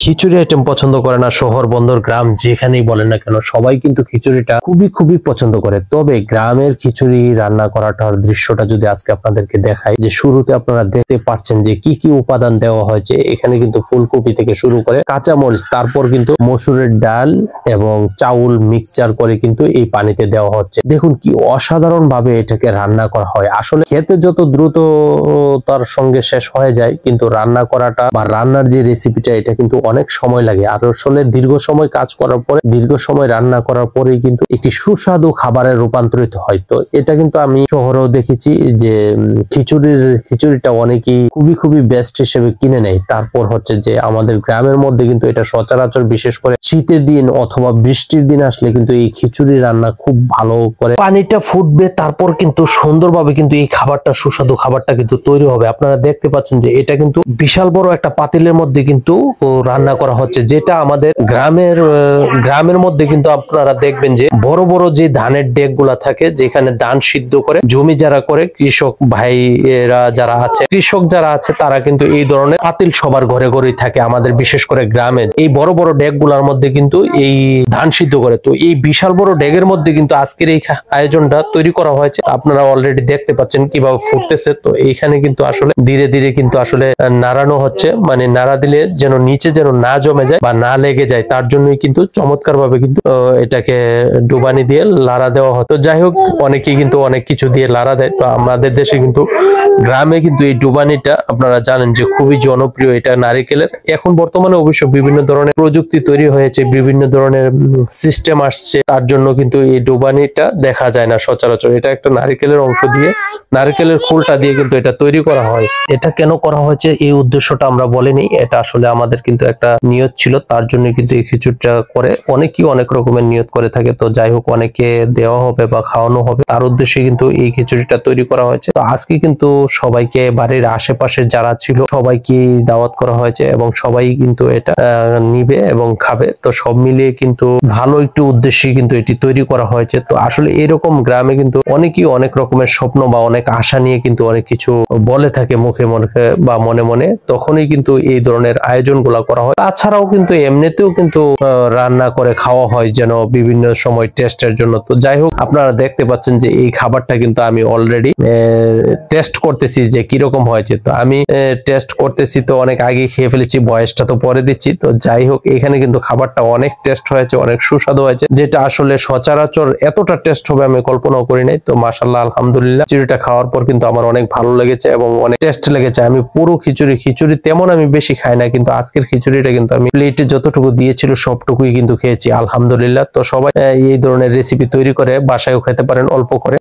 খিচুড়ি item পছন্দ করে না শহর বন্দর গ্রাম যেখানেই বলেন না কেন সবাই কিন্তু খিচুড়িটা খুবই পছন্দ করে। তবে গ্রামের খিচুড়ি রান্না করাটার দৃশ্যটা যদি আজকে আপনাদেরকে দেখাই, যে শুরুতে আপনারা দেখতে পাচ্ছেন যে কি কি উপাদান দেওয়া হয়েছে। এখানে কিন্তু ফুলকপি থেকে শুরু করে কাঁচা মরিচ, তারপর কিন্তু মসুরের ডাল এবং চাউল মিক্সচার করে কিন্তু এই পানিতে দেওয়া হচ্ছে। দেখুন কি অসাধারণ ভাবে এটাকে রান্না করা হয়। আসলে খেতে যত দ্রুত তার সঙ্গে শেষ হয়ে যায়, কিন্তু রান্না করাটা বা রান্নার যে রেসিপিটা এটা কিন্তু অনেক সময় লাগে। আর আসলে দীর্ঘ সময় কাজ করার পরে, দীর্ঘ সময় রান্না করার পরেই কিন্তু একটি সুস্বাদু খাবারে রূপান্তরিত হয়। তো এটা কিন্তু আমি শহরেও দেখেছি যে খিচুড়িটা অনেকেই খুবই বেস্ট হিসেবে কিনে নেয়। তারপর হচ্ছে যে আমাদের গ্রামের মধ্যে কিন্তু এটা সচরাচর, বিশেষ করে শীতের দিন অথবা বৃষ্টির দিন আসলে কিন্তু এই খিচুড়ি রান্না খুব ভালো করে পানিটা ফুটবে, তারপর কিন্তু সুন্দরভাবে কিন্তু এই খাবারটা, সুস্বাদু খাবারটা কিন্তু তৈরি হবে। আপনারা দেখতে পাচ্ছেন যে এটা কিন্তু বিশাল বড় একটা পাতিলের মধ্যে কিন্তু রান্না করা হচ্ছে, যেটা আমাদের গ্রামের মধ্যে কিন্তু আপনারা দেখবেন যে বড় বড় যে ধানের ডেক গুলা থাকে, যেখানে ধান সিদ্ধ করে জমি যারা করে, কৃষক ভাইরা যারা আছে, কৃষক যারা আছে তারা কিন্তু এই ধরনের পাতিল সবার ঘরে ঘরেই থাকে। আমাদের বিশেষ করে গ্রামে এই বড় বড় ডেক গুলার মধ্যে কিন্তু এই ধান সিদ্ধ করে। তো এই বিশাল বড় ডেকের মধ্যে কিন্তু আজকের এই আয়োজনটা তৈরি করা হয়েছে। আপনারা অলরেডি দেখতে পাচ্ছেন কিভাবে ফুটতেছে। তো এইখানে কিন্তু আসলে ধীরে ধীরে কিন্তু আসলে নাড়ানো হচ্ছে, মানে নাড়া দিলে যেন নিচে যেন না জমে যায় বা না লেগে যায়, তার জন্যই কিন্তু চমৎকার ভাবে কিন্তু এটাকে ডুবানি দিয়ে লাড়া দেওয়া হতো। যাই হোক, অনেকেই কিন্তু অনেক কিছু দিয়ে লাড়া দেয়। তো আমাদের দেশে কিন্তু গ্রামে কিন্তু এই ডুবানিটা আপনারা জানেন যে খুবই জনপ্রিয়। এটা নারিকেলের, এখন বর্তমানে অবশ্য বিভিন্ন ধরনের প্রযুক্তি তৈরি হয়েছে, বিভিন্ন ধরনের সিস্টেম আসছে, তার জন্য কিন্তু এই ডুবানিটা দেখা যায় না সচরাচর। এটা একটা নারিকেলের অংশ দিয়ে, নারিকেলের ফুলটা দিয়ে কিন্তু এটা তৈরি করা হয়। এটা কেন করা হয়েছে এই উদ্দেশ্যটা আমরা বলিনি, এটা আসলে আমাদের কিন্তু একটা নিয়ত ছিল, তার জন্য কিন্তু এই খিচুড়িটা করে। অনেকেই অনেক রকমের নিয়ত করে থাকে। তো যাই হোক, অনেকে দেওয়া হবে বা খাওয়ানো হবে, তার উদ্দেশ্যে কিন্তু এই খিচুড়িটা তৈরি করা হয়েছে। তো আজকে কিন্তু সবাইকে, বাড়ির আশেপাশে যারা ছিল সবাইকে দাওয়াত করা হয়েছে এবং সবাই কিন্তু এটা নিবে এবং খাবে। তো সব মিলিয়ে কিন্তু ভালো একটু উদ্দেশ্যে কিন্তু এটি তৈরি করা হয়েছে। তো আসলে এরকম গ্রামে কিন্তু অনেকেই অনেক রকমের স্বপ্ন বা অনেক আশা নিয়ে কিন্তু অনেক কিছু বলে থাকে মুখে মুখে বা মনে মনে, তখনই কিন্তু এই ধরনের আয়োজন গুলা করা হয়। তাছাড়াও কিন্তু এমনিতেও কিন্তু রান্না করে খাওয়া হয় যেন বিভিন্ন সময় টেস্টের জন্য। তো যাই হোক, আপনারা দেখতে পাচ্ছেন যে এই খাবারটা কিন্তু আমি অলরেডি টেস্ট করতেছি যে কিরকম হয়েছে। তো আমি টেস্ট করতেছি, তো অনেক আগে খেয়ে ফেলেছি, বয়সটা তো পরে দিচ্ছি। তো যাই হোক, এখানে কিন্তু খাবারটা অনেক টেস্ট হয়েছে, অনেক সুস্বাদু হয়েছে, যেটা আসলে সচরাচর এতটা টেস্ট হবে আমি কল্পনাও করি নাই। তো মাশাআল্লাহ, আলহামদুলিল্লাহ, খিচুড়িটা খাওয়ার পর কিন্তু আমার অনেক ভালো লেগেছে এবং অনেক টেস্ট লেগেছে। আমি পুরো খিচুড়ি তেমন আমি বেশি খাই না, কিন্তু আজকের খিচুড়িটা কিন্তু আমি প্লেটে যতটুকু দিয়েছিল সবটুকুই কিন্তু খেয়েছি আলহামদুলিল্লাহ। তো সবাই এই ধরনের রেসিপি তৈরি করে বাসায়ও খেতে পারেন অল্প করে।